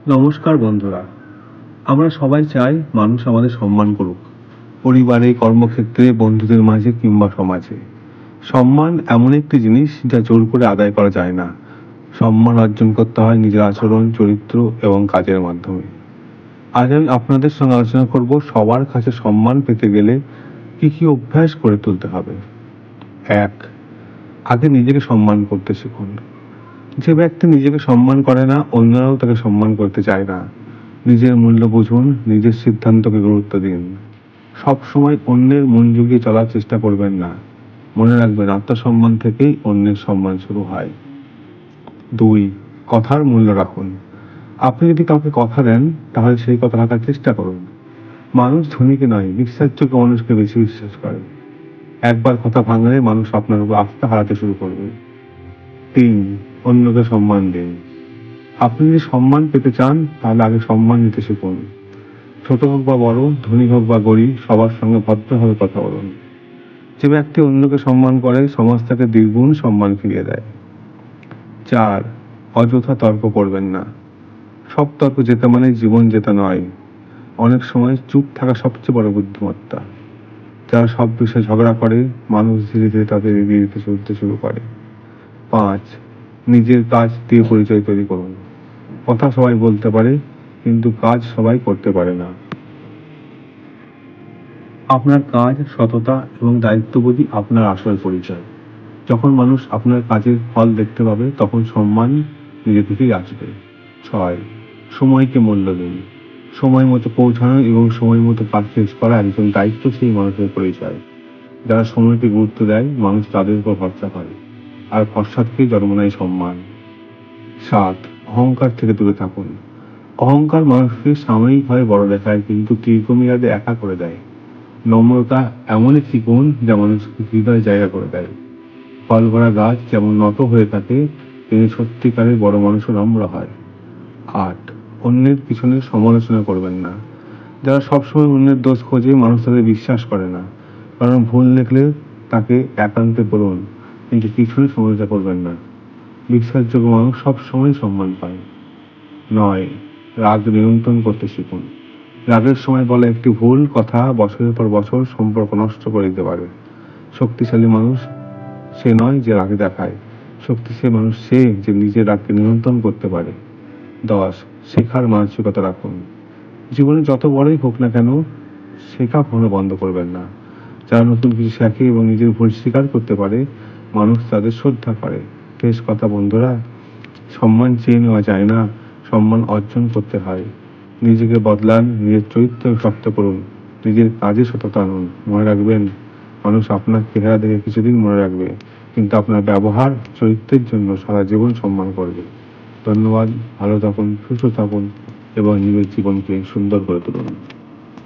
নমস্কার বন্ধুরা। আমরা সবাই চাই মানুষ আমাদের সম্মান করুক, পরিবারে, কর্মক্ষেত্রে, বন্ধুদের মাঝে কিংবা সমাজে। সম্মান এমন একটি জিনিস যা জোর করে আদায় করা যায় না। সম্মান অর্জন করতে হয় নিজের আচরণ, চরিত্র এবং কাজের মাধ্যমে। আজ আমি আপনাদের সঙ্গে আলোচনা করব সবার কাছে সম্মান পেতে গেলে কি কি অভ্যাস গড়ে তুলতে হবে। 1. আগে নিজেকে সম্মান করতে শিখুন। যে ব্যক্তি নিজেকে সম্মান করে না, অন্যরাও তাকে সম্মান করতে চায় না। নিজের মূল্য বুঝুন, নিজের সিদ্ধান্তকে গুরুত্ব দিন। সব সময় অন্যের মন জুগিয়ে চলার চেষ্টা করবেন না। মনে রাখবেন, আত্মসম্মান থেকেই অন্যের সম্মান শুরু হয়। 2. কথার মূল্য রাখুন। আপনি যদি কাউকে কথা দেন, তাহলে সেই কথা রাখার চেষ্টা করুন। মানুষ ধনীকে নয়, বিশ্বাসযোগ্য মানুষকে বেশি বিশ্বাস করে। একবার কথা ভাঙলে মানুষ আপনার উপর আস্থা হারাতে শুরু করবে। 3. অন্যকে সম্মান দিন। আপনি যদি সম্মান পেতে চান, তাহলে আগে সম্মান দিতে শিখুন। ছোট হোক বা বড়, ধনী হোক বা গরিব, সবার সঙ্গে ভদ্রভাবে কথা বলুন। যে ব্যক্তি অন্যকে সম্মান করে, সমাজ তাকে দ্বিগুণ সম্মান ফিরিয়ে দেয়। 4. অযথা তর্ক করবেন না। সব তর্ক জেতা মানে জীবন জেতা নয়। অনেক সময় চুপ থাকা সবচেয়ে বড় বুদ্ধিমত্তা। যারা সব বিষয়ে ঝগড়া করে, মানুষ ধীরে ধীরে তাদের এড়িয়ে দিতে চলতে শুরু করে। 5. নিজের কাজ দিয়ে পরিচয় তৈরি করুন। কথা সবাই বলতে পারে, কিন্তু কাজ সবাই করতে পারে না। আপনার কাজ, সততা এবং দায়িত্ববোধই আপনার আসল পরিচয়। যখন মানুষ আপনার কাজের ফল দেখতে পাবে, তখন সম্মান নিজে থেকেই আসবে। 6. সময়কে মূল্য দিন। সময় মতো পৌঁছানো এবং সময় মতো কাজ শেষ করা একজন দায়িত্বশীল মানুষের পরিচয়। যারা সময়কে গুরুত্ব দেয়, মানুষ তাদের উপর ভরসা করে, আর ভরসা থেকেই জন্ম নেয় সম্মান। 7. অহংকার থেকে দূরে থাকুন। অহংকার মানুষকে সাময়িকভাবে বড় দেখায়, কিন্তু দীর্ঘমেয়াদে একা করে দেয়। নম্রতা এমন একটি গুণ যা মানুষকে হৃদয়ে জায়গা করে দেয়। ফল ভরা গাছ যেমন নত হয়ে থাকে, তেমনি সত্যিকারের বড় মানুষও নম্র হয়। 8. অন্যের পিছনে সমালোচনা করবেন না। যারা সবসময় অন্যের দোষ খোঁজে, মানুষ তাদের বিশ্বাস করে না। কারণ ভুল দেখলে তাকে একান্তে বলুন, কিন্তু পিছনে সমালোচনা করবেন না। বিশ্বাসযোগ্য মানুষ সবসময় সম্মান পায়। 9. রাগ নিয়ন্ত্রণ করতে শিখুন। রাগের সময় বলা একটি ভুল কথা বছরের পর বছর সম্পর্ক নষ্ট করে দিতে পারে। শক্তিশালী মানুষ সে নয় যে রাগে দেখায়, শক্তিশালী মানুষ সে যে নিজের রাগকে নিয়ন্ত্রণ করতে পারে। 10. শেখার মানসিকতা রাখুন। জীবনে যত বড়ই হোক না কেন, শেখা কখনো বন্ধ করবেন না। যারা নতুন কিছু শেখে এবং নিজের ভুল স্বীকার করতে পারে, মানুষ তাদের শ্রদ্ধা করে। শেষ কথা বন্ধুরা, সম্মান চেয়ে নেওয়া যায় না, সম্মান অর্জন করতে হয়। নিজেকে বদলান, নিজের চরিত্র শক্ত করুন, নিজের কাজে সততা আনুন। মনে রাখবেন, মানুষ আপনার চেহারা দেখে কিছুদিন মনে রাখবে, কিন্তু আপনার ব্যবহার, চরিত্রের জন্য সারা জীবন সম্মান করবে। ধন্যবাদ। ভালো থাকুন, সুস্থ থাকুন এবং নিজের জীবনকে সুন্দর করে তুলুন।